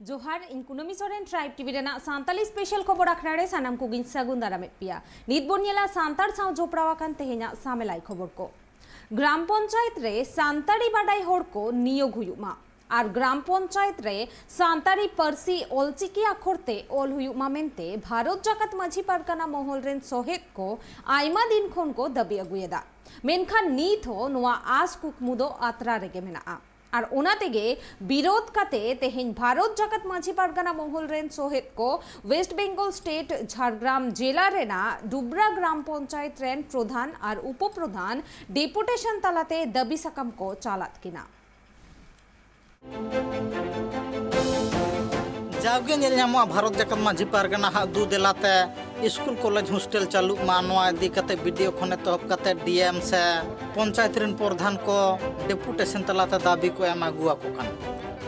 जोहार इन Kunmi Soren tribe TV रेना सांताली स्पेशल खबर आखड़ा रे सानाम को गिन सागुन दारामेद पिया नित बोनियला सांतार साव जोपड़ावाकान तेहेना सामेलाई खबर को ग्राम पंचायत रे सांताड़ी बाडाई होड़ को नियोग हुयुमा और ग्राम पंचायत रे सांताड़ी पारसी ऑलचिकी आखरते ऑल हुयुमा मेनते भारत जाकत माझी पारगाना महल रेन सोहेद को आयमा दिन खन को दबी अगुएदा मेनखान नीत हो नोआ आस कुकमुदो आत्रा रेगे मेनाआ और ओना तेगे विरोध काते तेहेन भारत जाकत माझी पारगाना महल रेन सोहेद को वेस्ट बेंगल स्टेट झारग्राम जिला रेना डुबरा ग्राम पंचायत रेन प्रधान और उपप्रधान डेपुटेशन तालाते दबी सकम को चालात किना जावगे नेल ᱧᱟᱢᱚᱜᱼᱟ भारत जाकत माझी पारगाना हा दू देलाते स्कूल कॉलेज हॉस्टल चालू मा नोआ इदी कते वीडियो खने तहब कते डीएम से पंचायत रेन प्रधान को डेपुटेशन तलाते दाबी को एम आगुआ को खान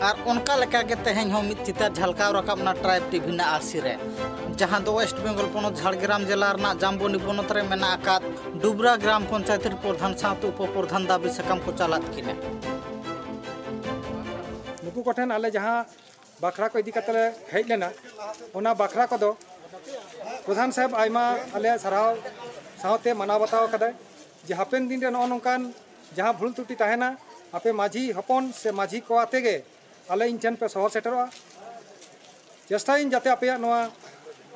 और उनका लेका के तेहेन हो मित चितार झलकाव रकाबना ट्राइब टीवी ना आसी रे जहां दो वेस्ट बेंगल पोनत झारग्राम जिला रना जाम्बोनी पोनत रे मेना आकात डुबरा ग्राम पंचायत रे प्रधान साथ उपप्रधान दाबी सकम को चालात किने नुकु कोठेन आले जहां बाखरा को इदी कतले हेज लेना ओना बाखरा को दो प्रधान साहब आयमा आले सराव सावते मनाव बताव कदे जे हापेन दिन रे नोनकान जहां भूल त्रुटि ताहेना आपे माझी हपन से माझी को आतेगे आले इंचन पे सहर सेटरवा चेष्टाइन जाते आपे नोआ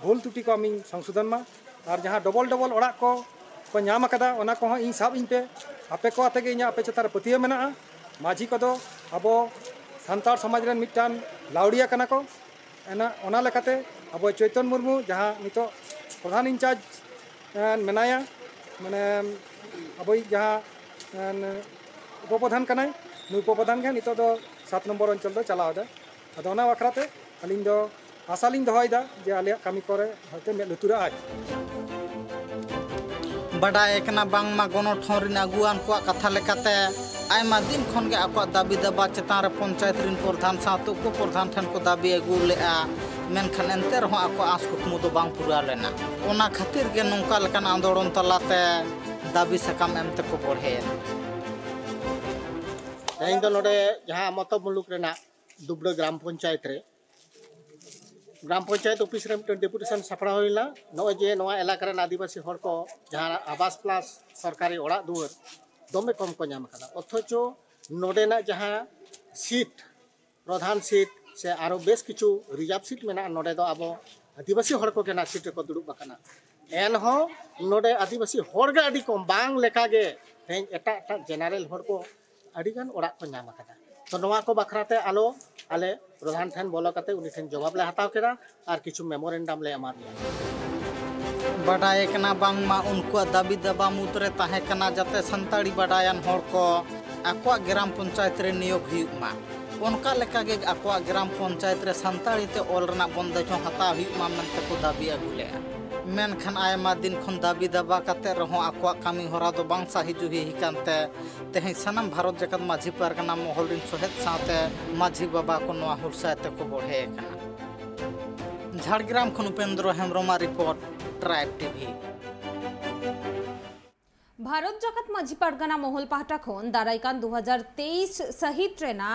भूल त्रुटि को आमी संशोधन मा और जहां डबल डबल ओड़ा को नाम कदा ओना को इन साब इन पे आपे को आतेगे इना आपे चतार पतिया मेना माझी को दो अबो सांतार समाज रेन मिटान लाउडिया कना को एना ओना लेकाते अब चैतन मुर्मू जहां नितो प्रधान इंचार्ज मेनाया माने अब जहां उपप्रधान कनाय नु उपप्रधान के नितो दो 7 नंबर अंचल दो चलाव दा अदो ओना वखराते अलिन दो आसालिन दोहयदा जे आलिया कामी करे हते मे लुतुरा आज बड़ा एकना बांगमा गनो ठौरिन अगुआन को कथा लेकाते आयमा दिन खन के आको दाबी दबा चेतान रे पंचायत रिन प्रधान साथ उपप्रधान ठन को दाबी अगु लेआ मेनखान एंते रहो आको आस कुकमु दो बांग पूरा लेना ओना खातिर के नोंका लेकान आंदोलन तलाते दाबी सकम एमते को बढ़े तेहेन दो नोडे जहां मतो मुलुक रेना दुबड़ा ग्राम पंचायत ऑफिस रे डेपुटेशन सफड़ा होइला नो जे नोआ इलाका रे आदिवासी हर को जहां आवास प्लस सरकारी ओड़ा दुआर दमे कम को नाम कदा अथचो नोडेना जहां सीट प्रधान सीट से आरो बेस किछु रिजर्व सीट मेना नोडे दो आबो आदिवासी हर को केना सीट को दुड़ुब बकना एन हो नोडे आदिवासी हर गे अडी कम बांग लेका गे तेन एटा जनरल हर को अडी गान ओड़ा को नाम कदा तो नोआ को बखराते आलो आले प्रधान ठन बोलो कते उनी ठन जवाब ले हताव केरा और किछु मेमोरेंडम ले अमा दिया बडाय कना बांगमा उनको दाबी दबा मुतरे ताहे कना जाते संताड़ी बडायन हर को आको ग्राम पंचायत रे नियोग हुयुमा उनका लेका गे आको ग्राम पंचायत रे संताड़ी ते ऑल रना बंद जो हता हुयुमा मनते को दाबी अगुले मेनखान आयमा दिन खन दाबी दबा कते रहो आको कामी होरा दो बांग साहि जुहि हिकानते तेहे सनम भारत जगत माझी पारगाना महल दिन सोहेद साथे माझी बाबा को नोआ हुरसाते को बढ़े कना झारग्राम खन उपेंद्र हेमब्रमा report tribe TV Bharat Jakat Majhi Pargana महल पाहटा खन दाराइकान 2023 सहित ट्रेना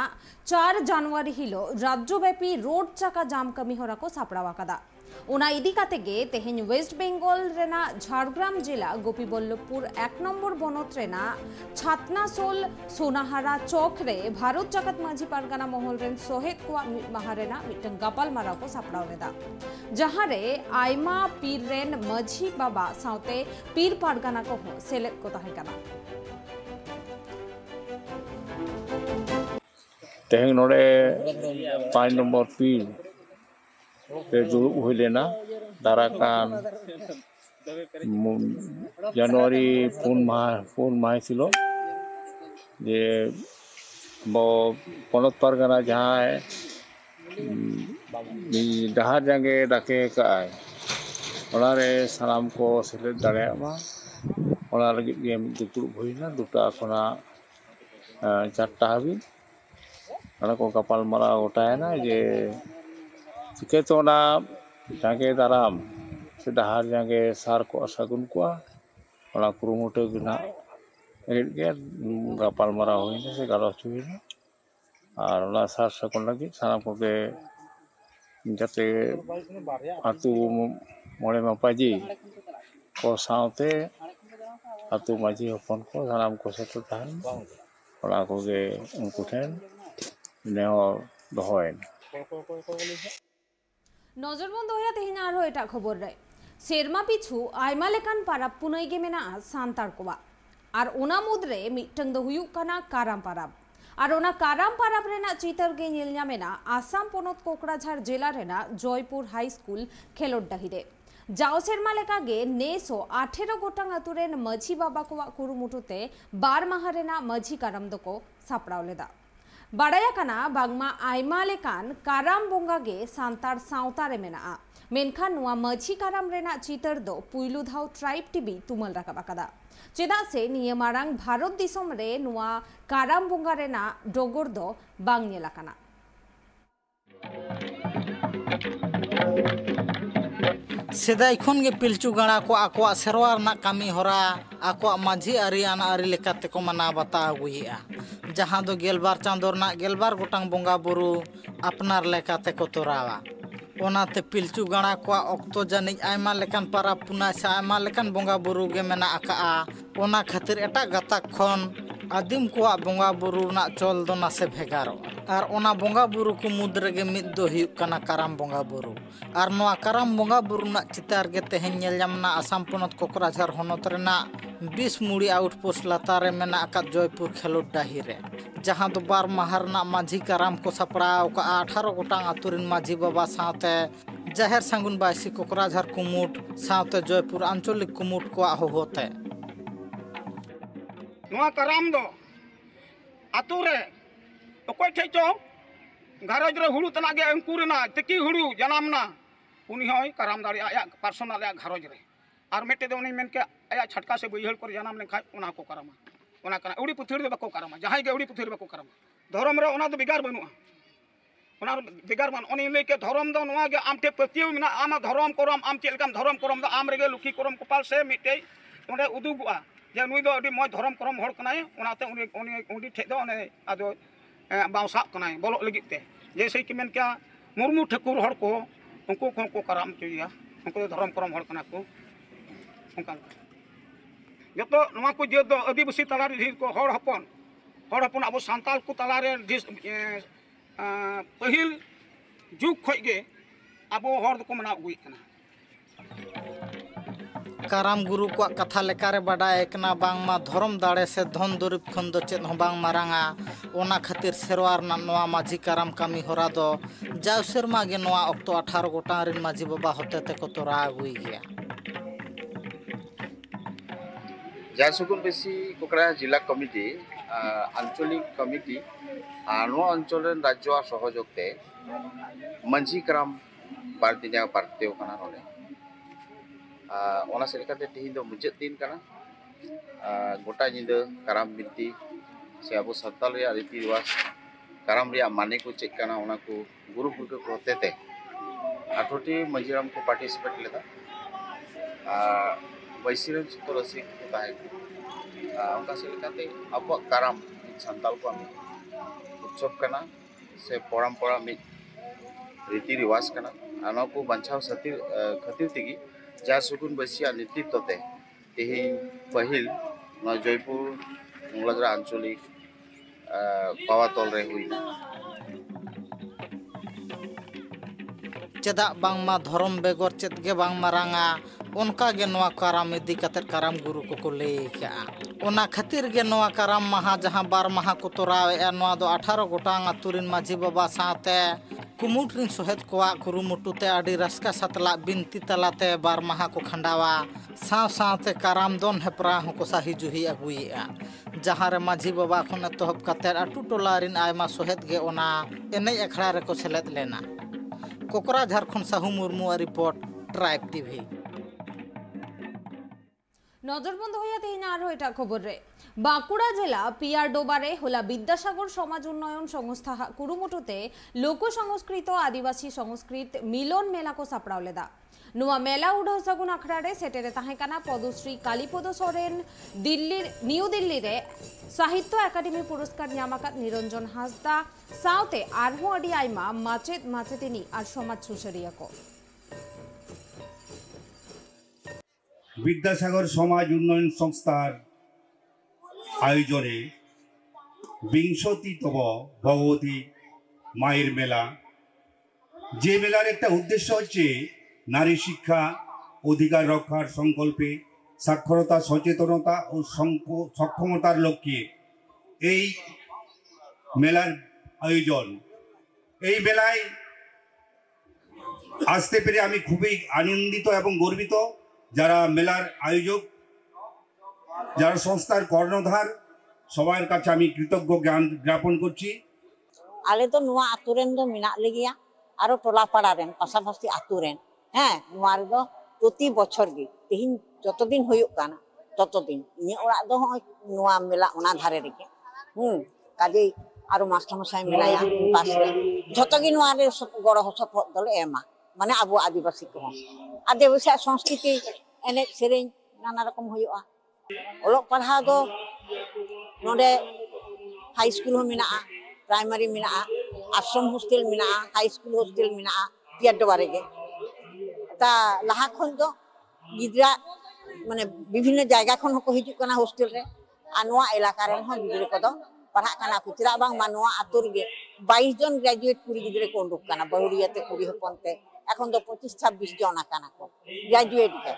4 जनवरी हिलो राज्यव्यापी रोड चाका जाम कमी होरा को सापड़ावा कदा ओना इदी कातेगे तेहेन वेस्ट बेंगल रेना झारग्राम जिला गोपीबल्लभपुर 1 नम्बर बनत रेना छातनासोल सोनाहारा चौक रे भारत जाकत माझी पारगाना महल रेन सोहेद को महारेना मिटन गपाल मारा को सापड़ाव लेदा जहां रे आयमा पीर रेन माझी बाबा साउते पीर पारगाना को हो सेलेक्ट को ताहे कना तेहेन नोडे 5 नंबर पीर पे दुरुब हुई लेना दाराकान जनवरी पुन माह सिलो जे बो पनत पारगाना जहाँ डहार जांगे डाके काय ओलारे सलाम को सेलेद दाड़ेयामा ओला लगी गे दुरुब हुईना दुटा खना 4टा हाबी ओना को कपाल मारा गोटायना जे चिके तो ना जांगे दाराम से डहार जांगे सार को सागुन को ओना कुरुमुटे बिना हेड गे गपाल मारा होइना से गालो चुइना और सार सागुन लगी सारा को जाते आतु मोड़े मापाजी को साथे आतु माजी हपन को सानाम को सेटल ताहन ओला को गे उनको ठेन नेहर दहयन नजरबंद होया तेहिना आरो एटा खबर रे सेरमा पिछु आयमा लेकान पाराब पुनई गे मेना सान्तार कोवा आर ओना मुद्रे मिटंग दो हुयुक काना काराम पाराब और ओना काराम पाराब रेना चितर गे नेल ᱧᱟᱢᱮᱱᱟ आसाम पोनत कोकराझार जिला रेना जयपुर हाई स्कूल खेलोड डाही रे जाओ सेरमा लेका गे 18 गोटांग आतुरेन माझी बाबा को कुरुमुटुते 12 माह रेना माझी काराम दको सापड़ाव लेदा बाड़ाया काना बांगमा आयमा लेकान काराम बोंगा गे सान्तार सावता रे मेना मेनखान नुआ माझी काराम रेना चितर दो पुइलु धाव ट्राइब टीवी तुमल राकाब आकादा चेदा से निया मारांग भारत दिसोम रे नुआ काराम बोंगा रेना डोगर दो बांग नेलाकाना सेदाय खन गे पिलचु गाड़ा को आकोआ सेरवा रना कामी होरा आकोआ माझी आरी आना आरी लेकाते को मना बता अगुइया जहां दो गेलबार चांदोर ना गेलबार गोटांग बोंगा बुरु अपनार लेकाते को तोरावा ओनाते पिलचु गाड़ा को ऑक्तो जानि आयमा लेकान पारा पुना से आयमा लेकान बोंगा बुरु गे मेना आका ओना खातिर एटा गाता खन आदिम को बोंगा बुरु ना चल दो ना से भेगारो और ओना बोंगा बुरु को मुद्रे गे मिद दो हियुक काना काराम बोंगा बुरु और नोआ काराम बोंगा बुरु ना चितार गे तेहेन नेल ᱧᱟᱢना आसाम पोनत कोकराझार होनत रेना 20 मुड़ी आउटपोस्ट लातारे मेना आका जयपुर खेलोड डाही रे जहां दो 12 माह रना माझी काराम को सपड़ाव का 18 गोटांग आतुरिन माझी बाबा साथे जाहेर सांगुन बासी कोकराझार कुमुट साथे जयपुर आंचलिक कुमुट को होते नोआ काराम दो आतु रे ओकोय ठे चो घरज रे हुड़ू तना गे अंकुरना तकी हुड़ू जनामना उनी होय काराम दाड़ी आया पर्सनल आया घरज रे और मेटे दो उनी मेन के आया छटका से बैहल कर जनाम लेखा उना को करामा उना कना उड़ी पुथुर दे बको करामा जहाय गे उड़ी पुथुर बको करामा धर्म रे उना दो बिगार बनुआ उना बिगार बन उनी ले के धर्म दो नोआ गे आमते पतियो मिना आमा धर्म करम आम चेलकाम धर्म करम दो आम रेगे लुखी करम कपाल से मिटे ओंडे उदुगुआ जे नुई दो अडी मय धर्म करम होड़ कनाय उनाते उनी ठे दो ओने आदो बावसा कनाय बोलो लगिते जैसे कि मेन क्या मुर्मू ठाकुर हड़ को उनको को कराम चुया उनको धर्म करम हड़ कना को उनका जतो नवा को जे दो आदिवासी तलारे ढीर को हड़ हपन अब सांताल को तलारे पहिल जुग खय गे अब हड़ को मना अगुई कना काराम गुरु को कथा लेकारे बाडाय कना बांगमा धर्म दाड़े से धन दुरिब खन दो चेद हो बांग मारांगा ओना खातिर सेरवार ना नोआ माझी काराम कामी होरा दो जाव सेरमा गे नोआ ऑक्टो 18 गोटां रिन माझी बाबा होते ते को तोरा अगुई गया जासुगुन बेसी कोकराझार जिला कमिटी आंचलिक कमिटी नो अंचल राज्य सहयोगते माझी काराम बारदिनिया पार्टियो कना नोले ओना सेलकाते तेहिं दो मुचाद दिन कना गोटा निंद काराम बिनती से अब सानताल रे रीति रिवाज काराम रे माने को चेक कना ओना को गुरु गुरु को होतेते 18टी माझीराम को पार्टिसिपेट लेदा वैसिरन चित्तरसिक को ताहे उनका सेलकाते अब काराम सानताल को उत्सव कना से परंपरा में रीति रिवाज कना आना को बंचाव खातिर तिगी जा सुगुन बसिया नेतृत्व ते तेहि पहिल न जयपुर मंगलाजरा आंचलिक पावातल रे हुईना चेदा बांगमा धर्म बेगर चेत गे बांग मारांगा उनका गे नोआ काराम इदी कते काराम गुरु को ले का ओना खातिर गे नोआ काराम महा जहां 12 माह को तोरावे नोआ दो 18 गोटांग आतुरिन माझी बाबा साथे कुमुट रिन सोहेद कोआ कुरुमुटुते आडी रस्का सतला बिनती तलाते 12 माह को खंडावा साथे काराम दोन हेपरा को साही जुही अगुइया जहां रे माझी बाबा खन तोहब कते अटू टोला रिन आयमा सोहेद गे ओना एने अखड़ा रे को सेलेद लेना कोकराझार खन Sahu Murmu report tribe TV नजरबंद होइया तेहेना आरो एटा खबर रे बांकुड़ा जिला पियार डोबारे होला विद्यासागर समाज उन्नयन संस्था कुरुमुटुते लोक संस्कृत आदिवासी संस्कृत मिलन मेला को सापड़ाव लेदा नुआ मेला उड़ो सगुन अखड़ारे सेटेरे ताहेकाना पदश्री कालीपद सोरेन न्यू दिल्ली रे साहित्य अकादेमी पुरस्कार न्यामाकात निरंजन हासदा साउते आरहो अडी आइमा माचेद माचेतिनी आर समाज सुसरिया को विद्यासागर समाज उन्नयन संस्थार आयोजने विंशतितम भगवती मायर मेला जे मेलार एक उद्देश्य होच्छे नारी शिक्षा अधिकार रक्षार संकल्पे साक्षरता सचेतनता और सक्षमतार लक्ष्ये এই মেলার আয়োজন। এই মেলায় আসতে পেরে আমি খুবই আনন্দিত এবং গর্বিত। যারা মেলার আয়োজক যারা সংস্থার কর্ণধার সবার কাছে আমি কৃতজ্ঞ জ্ঞাপন করছি। আলে তো নোয়া আতুরেন দো মিনা লেগিয়া আরো টোলা পাড়ারেন পাশাপাশি আতুরেন হ্যাঁ নোয়া রেদো প্রতি বছর গে তেহিন যতদিন হইুক কানা ততদিন ইনি ওড়া দো নোয়া মেলা ওনা ধারে রেখে কাজে আরো মাস্টারমশাই মেলায়া পাশে যতগি নোয়া রে গড় সপদ দলে এমা মানে আবু আদিবাসী কো आदिवासी संस्कृति एने सेरें नाना रकम हुआ ओलोक पढ़ा दो नोडे हाई स्कूल हो मिना प्राइमरी मिना आश्रम हॉस्टल मिना हाई स्कूल हॉस्टल मिना पियार डोबारे गे ता लहा खन दो गिद्रा माने विभिन्न जायगा खन हो हिजु कना हॉस्टल रे आनवा इलाका रे हो गिद्रे को दो पढ़ा कना कुचरा बांग मानवा आतुर गे 22 जन ग्रेजुएट पूरी गिद्रे को उडुक कना बहुरियाते पूरी हपनते এখন তো 25-26 জন আকানা কো গ্রাজুয়েট কে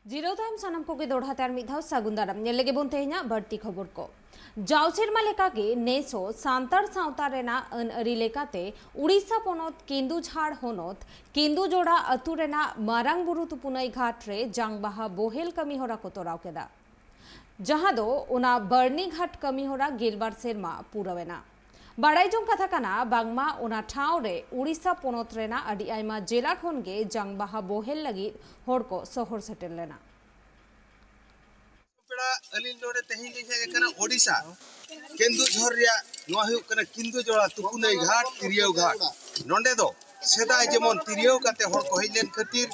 जीरो टाइम सनम को के दोढ़ाते आर मिधाव सागुंदारम नेलेगे बोनते हिना बढ़ती खबर को जाउसेरमा लेकागे नेसो सांतार सावता रेना अन अरी लेकाते उड़ीसा पोनोत केंदुझाड़ होनोत केंदुजोड़ा अतु रेना मारांग बुरु तुपुनई घाट रे जांगबाहा बोहेल कमी होरा को तोराव केदा जहां दो उना बर्नी घाट कमी होरा गेलबार सेरमा पूरवेना बाड़ाई जों कथा काना बांगमा उना ठाव रे उड़ीसा पोनोत रेना अडी आइमा जिला खन गे जांगबाहा बोहेल लगी होड़ को सोहर सेटेल लेना पेड़ा अलिन नोडे तेहिन लिखे कना ओडिशा केंदुझर रिया नोआ हुयु कना केंदुजोड़ा तुपुनई घाट तिरियो घाट नोंडे दो सेदाय जेमन तिरियो काते होड़ को हेलेन खातिर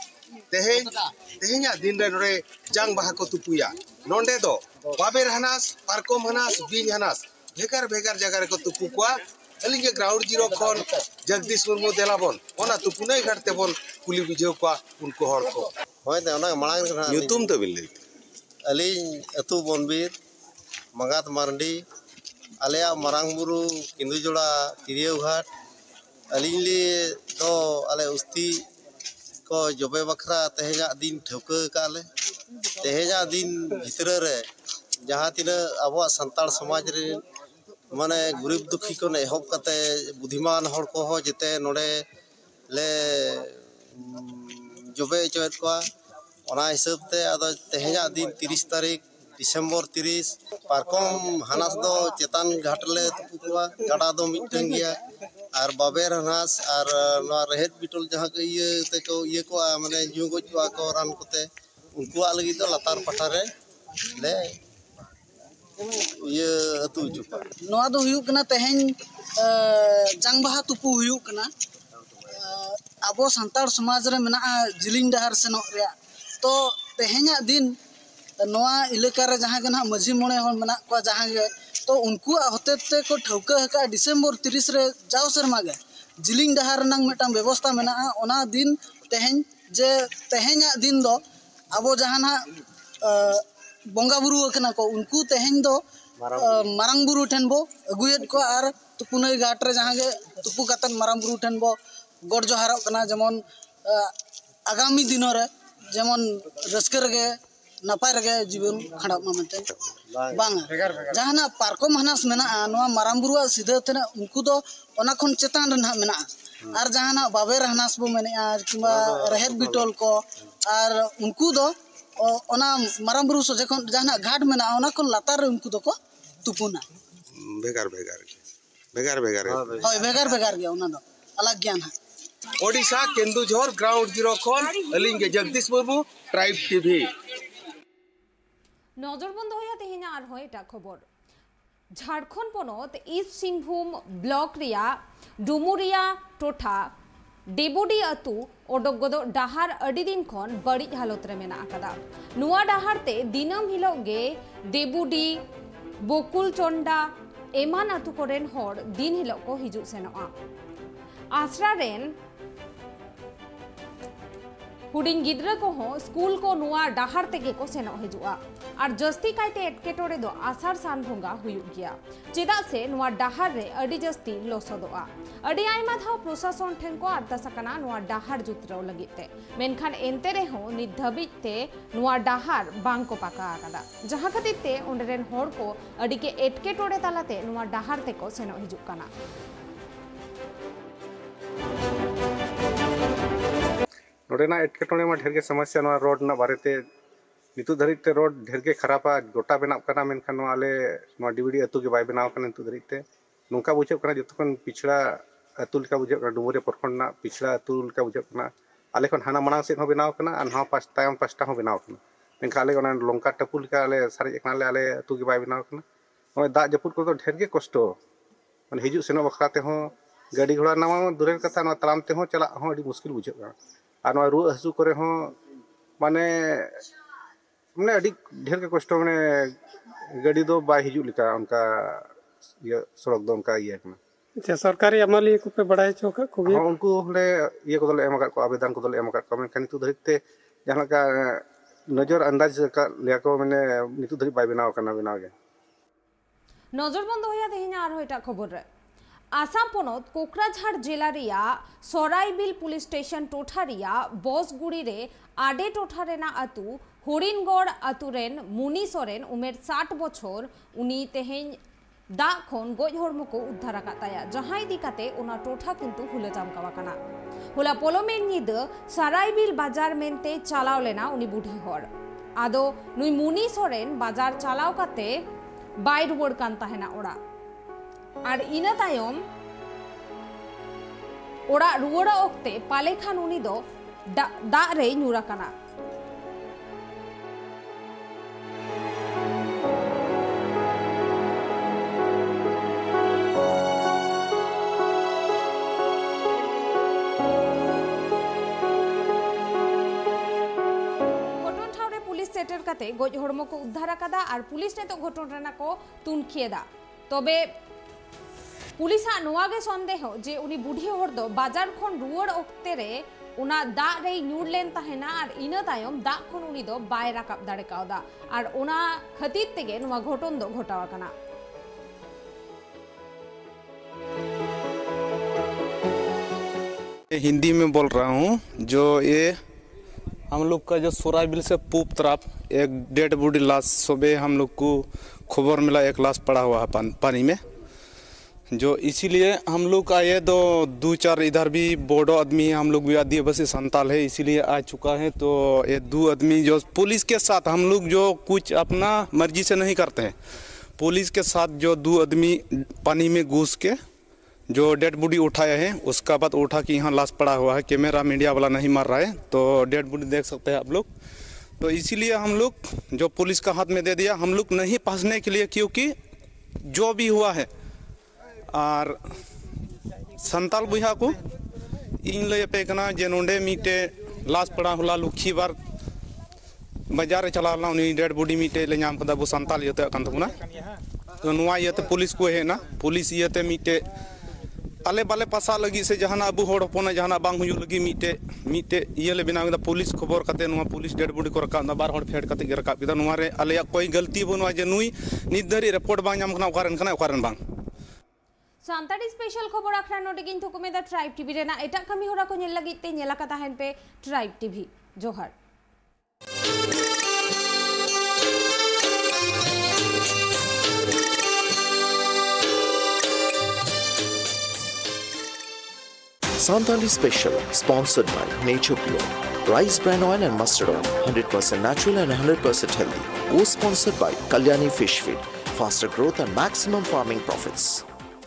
तेहेnya दिन रे नोडे जांगबाहा को तुपुया नोंडे दो बाबेर हनास पारकोम हनास बिन हनास भेगार भेगार जगह को तुपु को अलिंग ग्राउंड जीरो खन जगदीश मुर्मू देलाबन ओना तुपुनई घाटते बन कुली बुझेव को उनको हर को होय ते ओना मांग ᱧᱩᱛᱩᱢ तो बिल अलिंग अतु बनबीर मंगात मारंडी आलेया मारांग बुरु केंदुजोड़ा तिरियो घाट अलिंग ली तो आले उस्ती को जबे बखरा तेहेजा दिन ठौका काले तेहेजा दिन भितर रे जहाँ तीन अब सानताड़ समाज रे माने गरीब दुखी को एहब कते बुद्धिमान हड़ को हो जेते नोडे ले जबे चोत को ओना हिसाब ते आदो तेहेजा दिन 30 तारीख डिसेम्बर 30 पारकम हनास दो चेतान घाट ले तुपु को गाडा दो मिटन गया और बाबेर हनास और नोआ रहेत बिटल जहाँ के ये को माने जुगो को रान कोते उनको लगी तो लतार पठारे ले ये अतु चुका नोआ दो हुयु कना तेहेन जांगबाहा तुपु हुयु कना आबो सांताड़ समाज रे मेना जिलिंग डहार सेनो रे तो तेहेन्या दिन नोआ इलाका रे जहां गना मझी मोणे हन मेना को जहां गे तो उनको होतेते को ठौका हका डिसेम्बर 30 रे जाव शर्मा गे जिलिंग डहार नंग मेटाम व्यवस्था मेना ओना दिन तेहेन जे तेहेन्या दिन दो आबो जहां बंगा बुरु कना को उनको तेहेन दो मारांग बुरु ठेन बो अगुयत को आर तुपुनई घाट रे जहां गे तुपु कतन मारांग बुरु ठेन बो गड़ जोहारो कना जेमन आगामी दिन रे जेमन रस्कर गे नपाय रे जीवन खड़ा मामते बांगा जहाना पारकोम हनास मेना नोआ मारांग बुरु सीधा तेना उनको दो ओना खन चेतान रे ना मेना आर जहाना बाबेर हनास बो मेने किबा रहेत बिटल को आर उनको दो ओना मारांग बुरु सोजे खन जहाना घाट मेना ओना खन लातार उनको दो को तुपुना भेगार भेगार होय भेगार गया ओना दो अलग ज्ञान है ओडिशा केंदुझर ग्राउंड जीरो खन अलिंग जगदीश मुर्मू ट्राइब टीवी नजरबंद होया तेहेना आरहों एटा खबर झारखंड पनत ईस्ट सिंहभूम ब्लॉक रिया डुमुरिया टोठा डेबुडी अतु ओडोगद डाहार अडी दिन खन बड़ी हालत रे मेना आकादा नुआ डाहार ते दिनम हिलोग गे डेबुडी बकुल चोंडा एमान अतु कोरेन हर दिन हिलोग को हिजु सेनोआ आसरा रेन हुडिंग गिद्रा को हो स्कूल को नुआ डाहार तेगे को सेनो हिजुआ और जस्ती कायते एटकेटोरे दो आसार सान भोंगा हुयुग गया चेदा से नुआ डाहार रे अडी जस्ती लोसोदोआ अडी आयमा धाव प्रशासन ठेन को आरदासकना नुआ डाहार जुतराव लगिते मेनखान एनते रे हो नित धाबिज ते नुआ डाहार बांग को पाका आकादा जहां खातिर ते ओंडेरेन होर को अडी के एटकेटोरे तालाते नुआ डाहार ते को सेनो हिजुग काना नोडेना एटकेटोने में ढेर के समस्या नवा रोड ना बारेते नितु धरिते रोड ढेर के खराबा गोटा बनाव कना मेनखान नवा आले नवा डिविडी अतु के बाय बनाव कना नितु धरिते नोंका बुझे कना जतखन पिछड़ा अतु लेका बुझे कना डुमुरे परखंड ना पिछड़ा अतु लेका बुझे कना आले खन हाना मनाव से हो बनाव कना अन हा पास्तायम पास्ता हो बनाव कना मेनखा आले कना लंका टपु लेका आले सारे एकना आले अतु के बाय बनाव कना नवा दा जपुर को तो ढेर के कष्ट माने हिजु सेनो बखराते हो गाड़ी घोड़ा नवा दूरेर कथा नवा तलाम ते हो चला हो अडी मुश्किल बुझे कना और नुआ रुआ हसु करे हो माने माने अडी ढेर के कष्ट माने गाड़ी दो बाय हिजु लिका उनका ये सड़क दो उनका ये कना अच्छा सरकारी अमली को पे बड़ाई चौका खूब हां उनको ले ये को दले एमका को आवेदन को दले एमका को मेन नितु धरिते जहां का नजर अंदाज का लिया को माने नितु धरि बाय बनाव कना बनाव गे नजरबंद होया तेहेना आर होइटा खबर रे आसाम पनत कोकराझार जिला रिया सराइबिल पुलिस स्टेशन टोठा रिया बसगुड़ी रे आडे टोठा रेना अतु हरिनगढ़ अतुरेन मुनी सोरेन उमेर 60 बछर उनी तेहेन दा खन गज हरमो को उद्धार आकाताया जहां दिकाते ओना टोठा किंतु हुला जामकावा कना हुला पोलोमेन निद सराइबिल बाजार मेनते चालाव लेना उनी बुढ़ी हर आदो नुई मुनी सोरेन बाजार चालाव काते बाय रुवड़ कान ताहेना ओड़ा और इना तायम ओड़ा रुवड़ा ओक्ते पाले खान उनी दो दा रे न्यूरा कना घटन ठाव रे पुलिस सेटर काते गज हड़मो को उद्धार आकादा और पुलिस ने तो घटन रेना को तुनखिएदा तबे पुलिसा नोआगे संदेह जे उनी बुढ़ी हर दो बाजार खन रुवड़ ओक्ते रे उना दा रे न्यूर लेन ताहेना और इना तायम दा खन उनी दो बाय राकाब दाड़े कावदा और उना खतीर तेगे नोआ घटन दो घटावा कना हिंदी में बोल रहा हूँ जो ये हम लोग का जो सराइबिल से पूब तरफ एक डेड बॉडी लाश सुबह हम लोग को खबर मिला एक लाश पड़ा हुआ है पानी में जो इसीलिए हम लोग आए दो चार इधर भी बोडो आदमी है हम लोग भी आदिवासी संताल है इसीलिए आ चुका है तो ये दो आदमी जो पुलिस के साथ हम लोग जो कुछ अपना मर्जी से नहीं करते हैं पुलिस के साथ जो दो आदमी पानी में घुस के जो डेड बॉडी उठाया है उसका बाद उठा कि यहाँ लाश पड़ा हुआ है कैमरा मीडिया वाला नहीं मार रहा है तो डेड बॉडी देख सकते हैं आप लोग तो इसीलिए हम लोग जो पुलिस का हाथ में दे दिया हम लोग नहीं फंसने के लिए क्योंकि जो भी हुआ है और संताल बुहा को इन लैपे कना जे नोंडे मीटे लाश पड़ा होला लुखी बार बाजार चलावना उनी डेड बॉडी मीटे ले नाम कदा बो संताल यते कान तबना तो नुआ यते पुलिस को है ना पुलिस यते मीटे आले बाले पासा लगी से जहाना अबु होड़ होपना जहाना बांग हुयु लगी मीटे ये ले बिना पुलिस खबर करते नुआ पुलिस डेड बॉडी को रखा बार होड़ फेड करते रखा किदा नुआ रे आले कोई गलती बनुआ जे नुई निदरी रिपोर्ट बांग नाम कना ओकारन बांग सांताड़ी स्पेशल खबर आखरा नोटे किंतु कुमेदा ट्राइब टीवी रेना एटा कमी होरा को नेल लगी ते नेला कता हेन पे tribe TV Johar Santali Special, sponsored by Nature Glow. Rice bran oil and mustard oil, 100% natural and 100% healthy. Co-sponsored by Kalyani Fish Feed, faster growth and maximum farming profits.